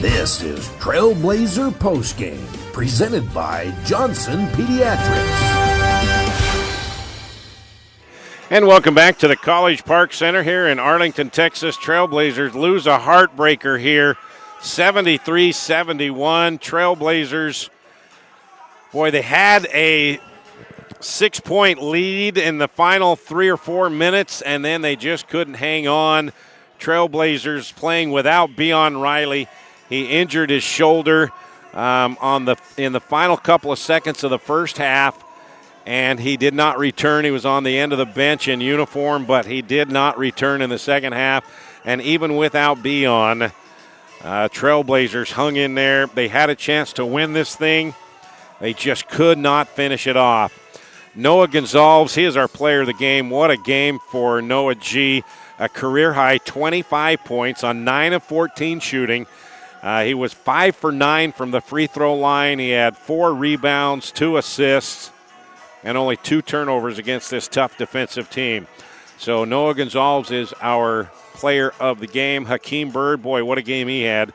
This is Trailblazer Postgame, presented by Johnson Pediatrics. And welcome back to the College Park Center here in Arlington, Texas. Trailblazers lose a heartbreaker here, 73-71. Trailblazers, boy, they had a 6-point lead in the final 3 or 4 minutes, and then they just couldn't hang on. Trailblazers playing without Beion Riley. He injured his shoulder in the final couple of seconds of the first half, and he did not return. He was on the end of the bench in uniform, but he did not return in the second half. And even without Beion, Trailblazers hung in there. They had a chance to win this thing. They just could not finish it off. Noah Gonzalez, he is our player of the game. What a game for Noah G. A career-high 25 points on 9 of 14 shooting. He was 5 for 9 from the free throw line. He had 4 rebounds, 2 assists, and only 2 turnovers against this tough defensive team. So Noah Gonzalez is our player of the game. Hakeem Bird, boy, what a game he had.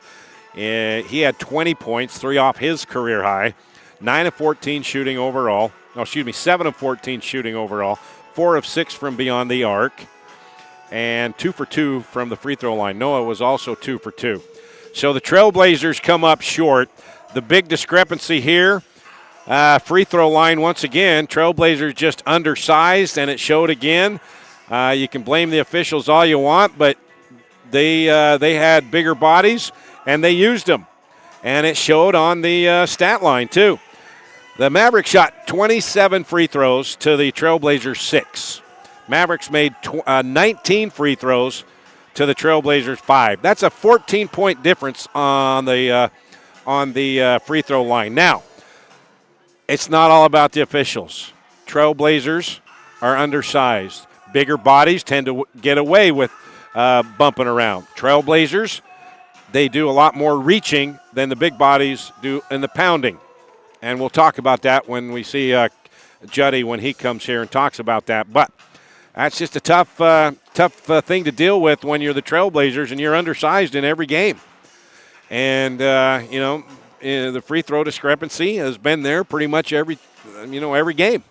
He had 20 points, 3 off his career high, 9 of 14 shooting overall. 7 of 14 shooting overall, 4 of 6 from beyond the arc, and 2 for 2 from the free throw line. Noah was also 2 for 2. So the Trailblazers come up short. The big discrepancy here, free throw line once again. Trailblazers just undersized, and it showed again. You can blame the officials all you want, but they had bigger bodies, and they used them. And it showed on the stat line, too. The Mavericks shot 27 free throws to the Trailblazers 6. Mavericks made 19 free throws to the Trailblazers 5. That's a 14-point difference on the free throw line. Now, it's not all about the officials. Trailblazers are undersized. Bigger bodies tend to get away with bumping around. Trailblazers, they do a lot more reaching than the big bodies do in the pounding. And we'll talk about that when we see Juddy when he comes here and talks about that. But that's just a tough thing to deal with when you're the Trailblazers and you're undersized in every game. And, the free throw discrepancy has been there pretty much every game.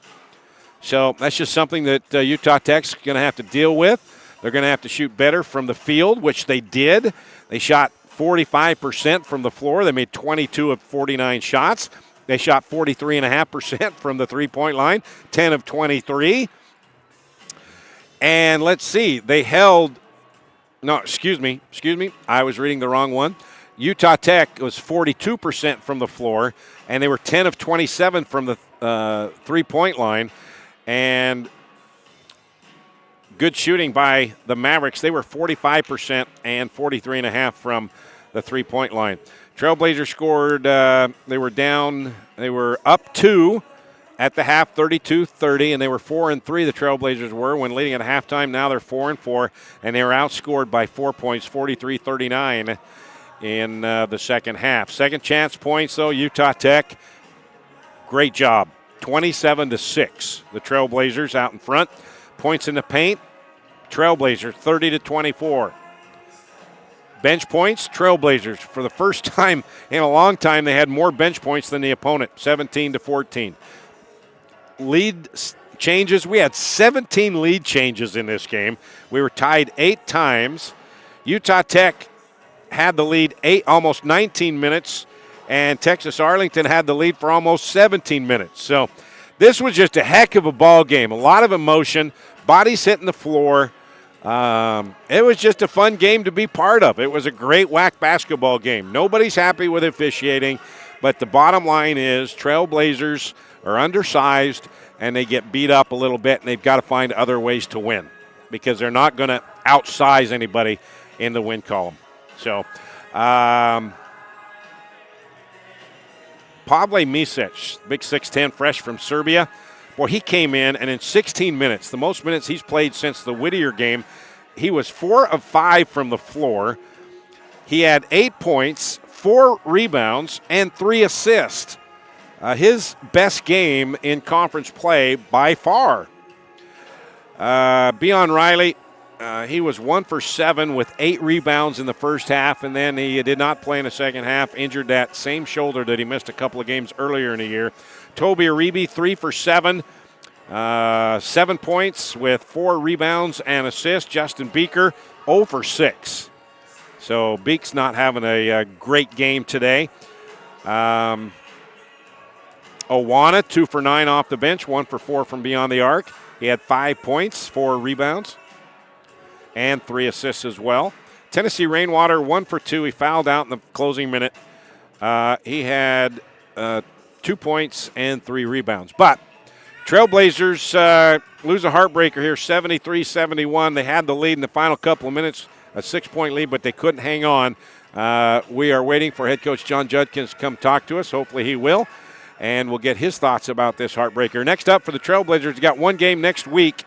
So that's just something that Utah Tech's going to have to deal with. They're going to have to shoot better from the field, which they did. They shot 45% from the floor. They made 22 of 49 shots. They shot 43.5% from the three-point line, 10 of 23. And let's see, I was reading the wrong one. Utah Tech was 42% from the floor, and they were 10 of 27 from the three-point line. And good shooting by the Mavericks. They were 45% and 43.5% from the three-point line. Trailblazers scored, they were up 2 at the half, 32-30, and they were 4-3, the Trailblazers were, when leading at halftime. Now they're 4-4, and they were outscored by 4 points, 43-39 in the second half. Second chance points, though, Utah Tech, great job, 27-6. The Trailblazers out in front. Points in the paint, Trailblazers 30-24. Bench points, Trailblazers, for the first time in a long time, they had more bench points than the opponent, 17-14. Lead changes, we had 17 lead changes in this game. We were tied 8 times. Utah Tech had the lead almost 19 minutes, and Texas Arlington had the lead for almost 17 minutes. So this was just a heck of a ball game, a lot of emotion, bodies hitting the floor. It was just a fun game to be part of. It was a great WAC basketball game. Nobody's happy with officiating, but the bottom line is Trailblazers are undersized, and they get beat up a little bit, and they've got to find other ways to win because they're not going to outsize anybody in the win column. So, Pavle Misic, big 6'10", fresh from Serbia. Boy, he came in, and in 16 minutes, the most minutes he's played since the Whittier game, he was 4 of 5 from the floor. He had 8 points, 4 rebounds, and 3 assists. His best game in conference play by far. Beion Riley, he was 1 for 7 with 8 rebounds in the first half, and then he did not play in the second half, injured that same shoulder that he missed a couple of games earlier in the year. Toby Aribi, 3 for 7, 7 points with 4 rebounds and assists. Justin Beeker, 0 for 6. So Beek's not having a great game today. Owana, 2 for 9 off the bench, 1 for 4 from beyond the arc. He had 5 points, 4 rebounds, and 3 assists as well. Tennessee Rainwater, 1 for 2. He fouled out in the closing minute. He had 2 points and 3 rebounds. But Trailblazers lose a heartbreaker here, 73-71. They had the lead in the final couple of minutes, a 6-point lead, but they couldn't hang on. We are waiting for head coach John Judkins to come talk to us. Hopefully he will, and we'll get his thoughts about this heartbreaker. Next up for the Trailblazers, you got one game next week,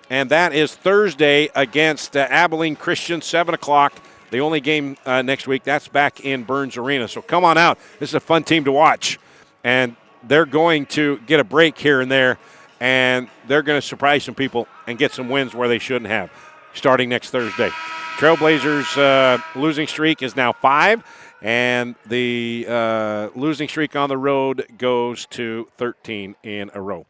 and that is Thursday against Abilene Christian, 7 o'clock. The only game next week, that's back in Burns Arena. So come on out. This is a fun team to watch, and they're going to get a break here and there, and they're going to surprise some people and get some wins where they shouldn't have, starting next Thursday. Trailblazers' losing streak is now 5, and the losing streak on the road goes to 13 in a row,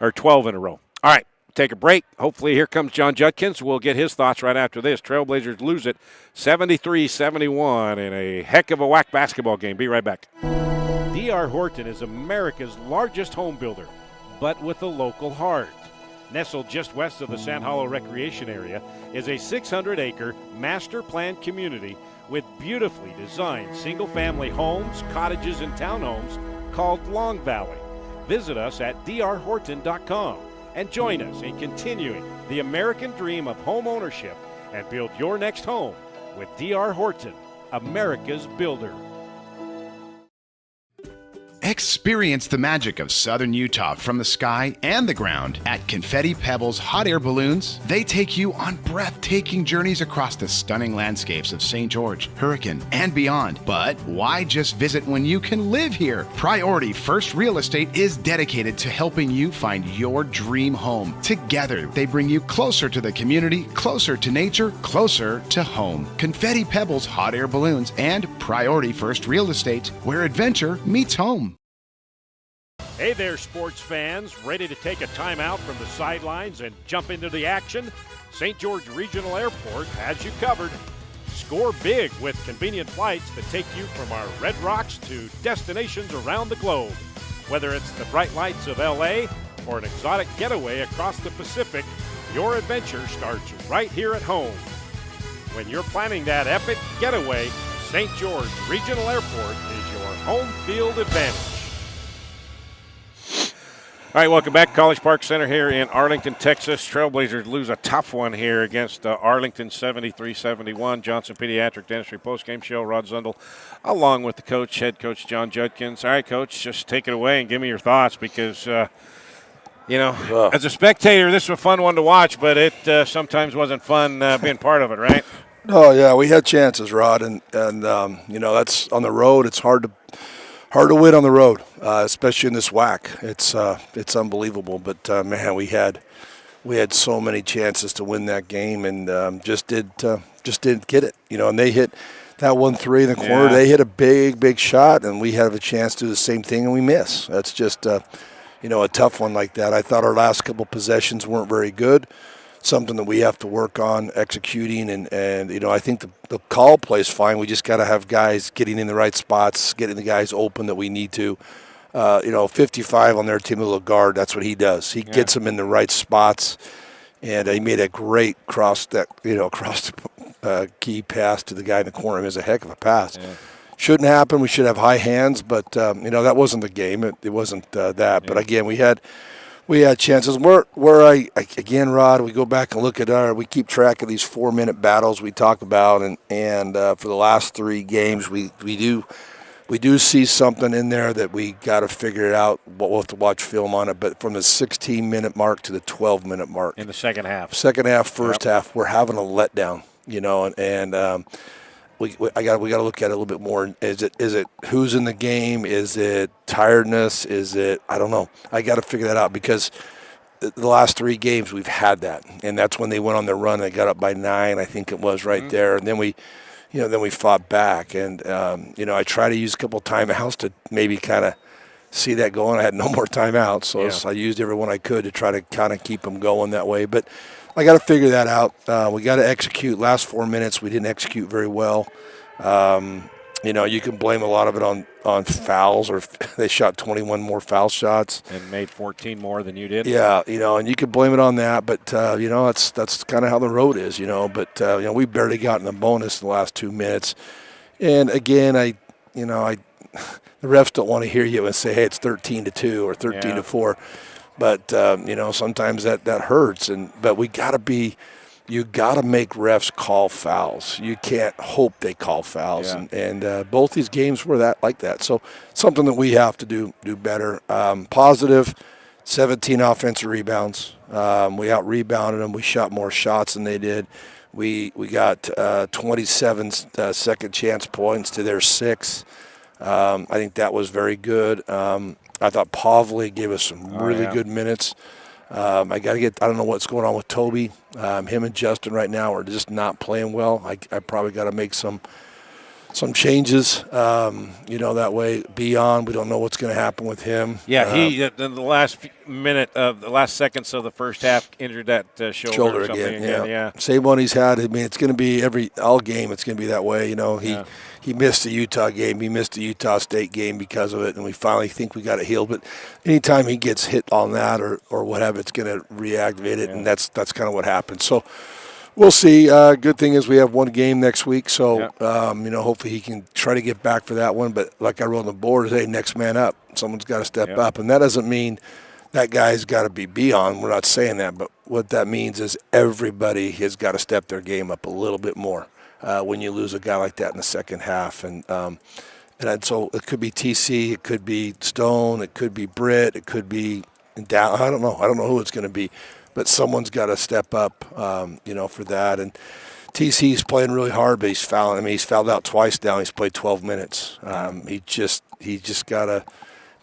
or 12 in a row. All right, take a break. Hopefully here comes John Judkins. We'll get his thoughts right after this. Trailblazers lose it 73-71 in a heck of a whack basketball game. Be right back. D.R. Horton is America's largest home builder, but with a local heart. Nestled just west of the Sand Hollow Recreation Area is a 600-acre master-planned community with beautifully designed single-family homes, cottages, and townhomes called Long Valley. Visit us at drhorton.com and join us in continuing the American dream of home ownership and build your next home with D.R. Horton, America's builder. Experience the magic of southern Utah from the sky and the ground at Confetti Pebbles Hot Air Balloons. They take you on breathtaking journeys across the stunning landscapes of St. George, Hurricane, and beyond. But why just visit when you can live here? Priority First Real Estate is dedicated to helping you find your dream home. Together, they bring you closer to the community, closer to nature, closer to home. Confetti Pebbles Hot Air Balloons and Priority First Real Estate, where adventure meets home. Hey there, sports fans. Ready to take a timeout from the sidelines and jump into the action? St. George Regional Airport has you covered. Score big with convenient flights that take you from our Red Rocks to destinations around the globe. Whether it's the bright lights of L.A. or an exotic getaway across the Pacific, your adventure starts right here at home. When you're planning that epic getaway, St. George Regional Airport is your home field advantage. All right, welcome back. College Park Center here in Arlington, Texas. Trailblazers lose a tough one here against Arlington, 73-71. Johnson Pediatric Dentistry postgame show. Rod Zundel, along with the coach, head coach John Judkins. All right, Coach, just take it away and give me your thoughts because, as a spectator, this was a fun one to watch, but it sometimes wasn't fun being part of it, right? Oh, yeah, we had chances, Rod, and that's on the road. It's hard to win on the road, especially in this WAC. It's unbelievable. But man, we had so many chances to win that game, and just didn't get it. And they hit that 1-3 in the corner. They hit a big shot, and we have a chance to do the same thing, and we miss. That's just a tough one like that. I thought our last couple possessions weren't very good. Something that we have to work on executing, and I think the call plays fine. We just got to have guys getting in the right spots, getting the guys open that we need to. 55 on their team, a little guard, that's what he does. He gets them in the right spots, and he made a great cross the key pass to the guy in the corner. It was a heck of a pass. Yeah. Shouldn't happen. We should have high hands, but that wasn't the game. It wasn't that. Yeah. But again, we had chances. Again, Rod, we go back and look at we keep track of these 4-minute battles we talk about, and for the last 3 games, we do see something in there that we got to figure it out. We'll have to watch film on it. But from the 16-minute mark to the 12-minute mark in the second half, first half, we're having a letdown. We got to look at it a little bit more. Is it who's in the game? Is it tiredness? Is it, I don't know. I got to figure that out because the last 3 games we've had that, and that's when they went on their run. They got up by 9, I think it was, right there, and then we fought back. And I try to use a couple of timeouts to maybe kind of see that going. I had no more timeouts, so I used every one I could to try to kind of keep them going that way. But I got to figure that out. We got to execute. Last 4 minutes, we didn't execute very well. You can blame a lot of it on fouls, or they shot 21 more foul shots and made 14 more than you did. Yeah, and you can blame it on that, but that's kind of how the road is, But we barely got in the bonus in the last 2 minutes, and again, the refs don't want to hear you and say, hey, it's 13-2 or 13-4, but sometimes that hurts, but we got to be. You got to make refs call fouls. You can't hope they call fouls, and both these games were like that. So something that we have to do better. Positive, 17 offensive rebounds. We out-rebounded them. We shot more shots than they did. We got 27 second chance points to their 6. I think that was very good. I thought Pavley gave us some really good minutes. I don't know what's going on with Toby. Him and Justin right now are just not playing well. I probably got to make some changes, that way. Beyond, we don't know what's going to happen with him. Yeah, he, in the last the last seconds of the first half, injured that shoulder again. Yeah. Same one he's had. I mean, it's going to be all game. It's going to be that way. He missed the Utah game. He missed the Utah State game because of it, and we finally think we got it healed. But anytime he gets hit on that or whatever, it's going to reactivate it, and that's kind of what happens. So we'll see. Good thing is we have one game next week, so hopefully he can try to get back for that one. But like I wrote on the board, hey, next man up. Someone's got to step up, and that doesn't mean that guy's got to be beyond. We're not saying that, but what that means is everybody has got to step their game up a little bit more. When you lose a guy like that in the second half. And so it could be TC, it could be Stone, it could be Britt, it could be Down. I don't know who it's going to be, but someone's got to step up, for that. And TC's playing really hard, but he's fouling. I mean, he's fouled out twice now. He's played 12 minutes. He just got to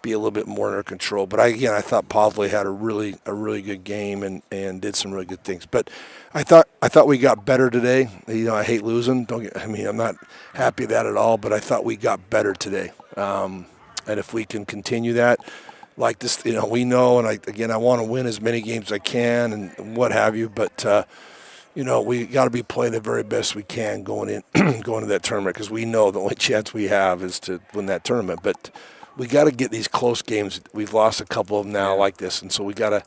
be a little bit more under control. But I thought Pavley had a really good game and did some really good things. But I thought we got better today. I hate losing. I'm not happy with that at all. But I thought we got better today. And if we can continue that, like this, we know. And I want to win as many games as I can and what have you. But we got to be playing the very best we can going into that tournament, because we know the only chance we have is to win that tournament. But we got to get these close games. We've lost a couple of them now like this, and so we got to.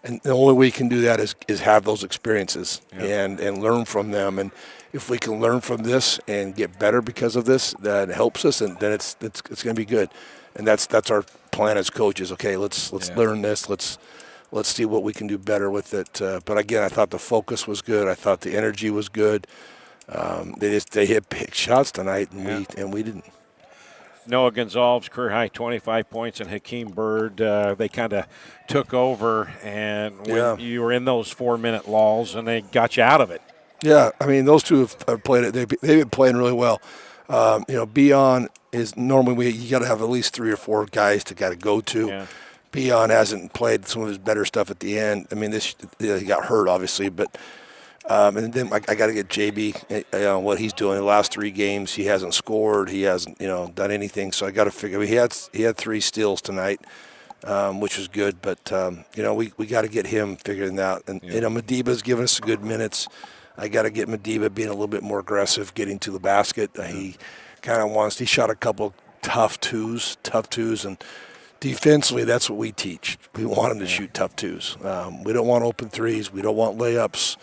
And the only way we can do that is have those experiences and learn from them. And if we can learn from this and get better because of this, that helps us, and then it's going to be good. And that's our plan as coaches. Okay, let's learn this. Let's see what we can do better with it. But again, I thought the focus was good. I thought the energy was good. They hit big shots tonight, and we didn't. Noah Gonzalez, career high 25 points, and Hakeem Bird, they kind of took over, and when you were in those 4-minute lulls, and they got you out of it. Yeah, I mean, those two have played it. They've been playing really well. Beyond is normally you got to have at least 3 or 4 guys to got to go to. Yeah. Beyond hasn't played some of his better stuff at the end. I mean, he got hurt, obviously, but and then I got to get JB what he's doing. The last 3 games, he hasn't scored. He hasn't done anything. So I got to figure. He had 3 steals tonight, which was good. But we got to get him figuring out. And Madiba's giving us good minutes. I got to get Madiba being a little bit more aggressive, getting to the basket. He kind of wants. He shot a couple tough twos, and defensively, that's what we teach. We want him to shoot tough twos. We don't want open threes. We don't want layups.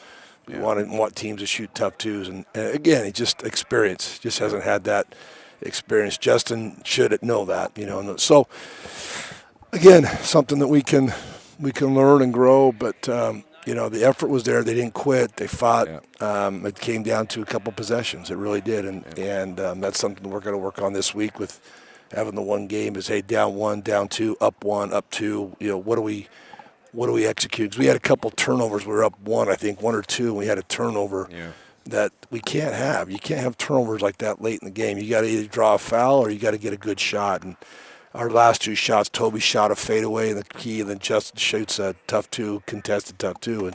We want teams to shoot tough twos. And again, he just experience. Just hasn't had that experience. Justin should know that, So, again, something that we can learn and grow. But, the effort was there. They didn't quit. They fought. It came down to a couple possessions. It really did. And that's something we're going to work on this week with having the one game is, hey, down 1, down 2, up 1, up 2. What do we execute? Because we had a couple turnovers. We were up 1, I think, 1 or 2, and we had a turnover that we can't have. You can't have turnovers like that late in the game. You got to either draw a foul or you got to get a good shot. And our last 2 shots, Toby shot a fadeaway in the key, and then Justin shoots a tough 2, contested tough 2,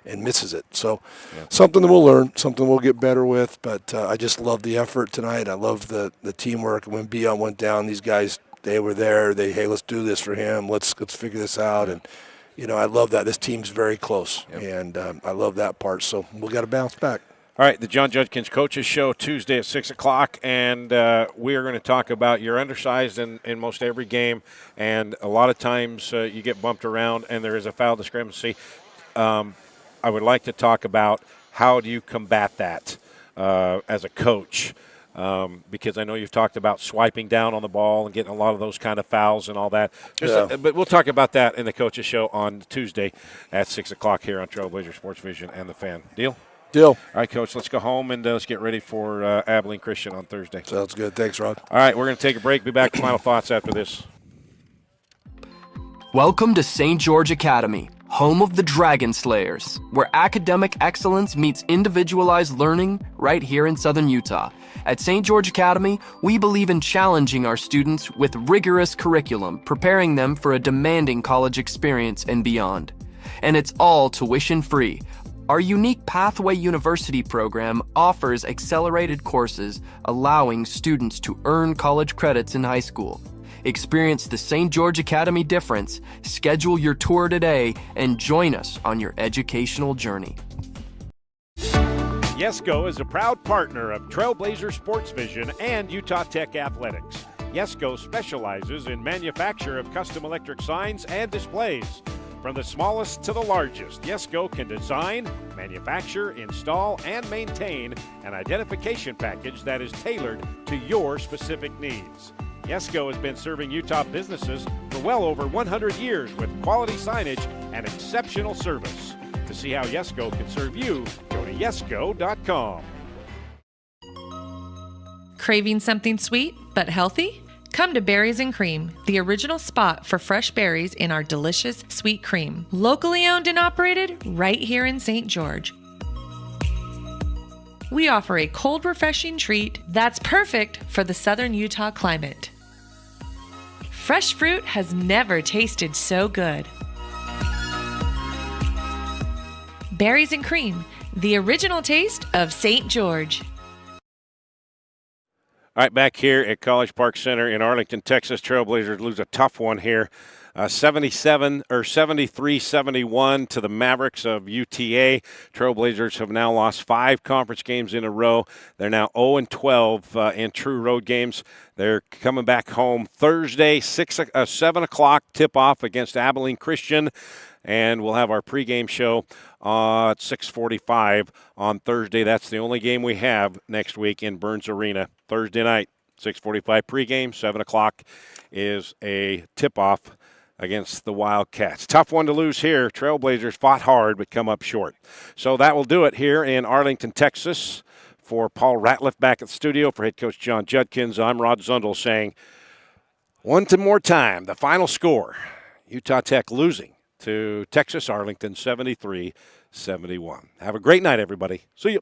and misses it. So something that we'll learn, something we'll get better with. But I just love the effort tonight. I love the teamwork. When Bion went down, these guys, they were there. Hey, let's do this for him. Let's figure this out. And I love that. This team's very close, and I love that part. So we've got to bounce back. All right, the John Judkins Coaches Show Tuesday at 6 o'clock, and we are going to talk about you're undersized in most every game, and a lot of times you get bumped around and there is a foul discrepancy. I would like to talk about how do you combat that as a coach, because I know you've talked about swiping down on the ball and getting a lot of those kind of fouls and all that. But we'll talk about that in the Coaches Show on Tuesday at 6 o'clock here on Trailblazer Sports Vision and The Fan. Deal? Deal. All right, Coach, let's go home and let's get ready for Abilene Christian on Thursday. Sounds good. Thanks, Rod. All right, we're going to take a break. Be back to final thoughts after this. Welcome to St. George Academy, home of the Dragon Slayers, where academic excellence meets individualized learning right here in Southern Utah. At St. George Academy, we believe in challenging our students with rigorous curriculum, preparing them for a demanding college experience and beyond. And it's all tuition-free. Our unique Pathway University program offers accelerated courses, allowing students to earn college credits in high school. Experience the St. George Academy difference, schedule your tour today, and join us on your educational journey. Yesco is a proud partner of Trailblazer Sports Vision and Utah Tech Athletics. Yesco specializes in manufacture of custom electric signs and displays. From the smallest to the largest, Yesco can design, manufacture, install, and maintain an identification package that is tailored to your specific needs. Yesco has been serving Utah businesses for well over 100 years with quality signage and exceptional service. To see how Yesco can serve you, go to yesco.com. Craving something sweet but healthy? Come to Berries and Cream, the original spot for fresh berries in our delicious sweet cream. Locally owned and operated right here in St. George. We offer a cold, refreshing treat that's perfect for the southern Utah climate. Fresh fruit has never tasted so good. Berries and Cream, the original taste of St. George. All right, back here at College Park Center in Arlington, Texas, Trailblazers lose a tough one here. 73-71 to the Mavericks of UTA. Trailblazers have now lost 5 conference games in a row. They're now 0-12 in true road games. They're coming back home Thursday, 7 o'clock tip-off against Abilene Christian. And we'll have our pregame show at 6:45 on Thursday. That's the only game we have next week in Burns Arena. Thursday night, 6:45 pregame, 7 o'clock is a tip-off against the Wildcats. Tough one to lose here. Trailblazers fought hard but come up short. So that will do it here in Arlington, Texas. For Paul Ratliff back at the studio, for head coach John Judkins, I'm Rod Zundel saying one more time, the final score, Utah Tech losing to Texas Arlington 73-71. Have a great night, everybody. See you.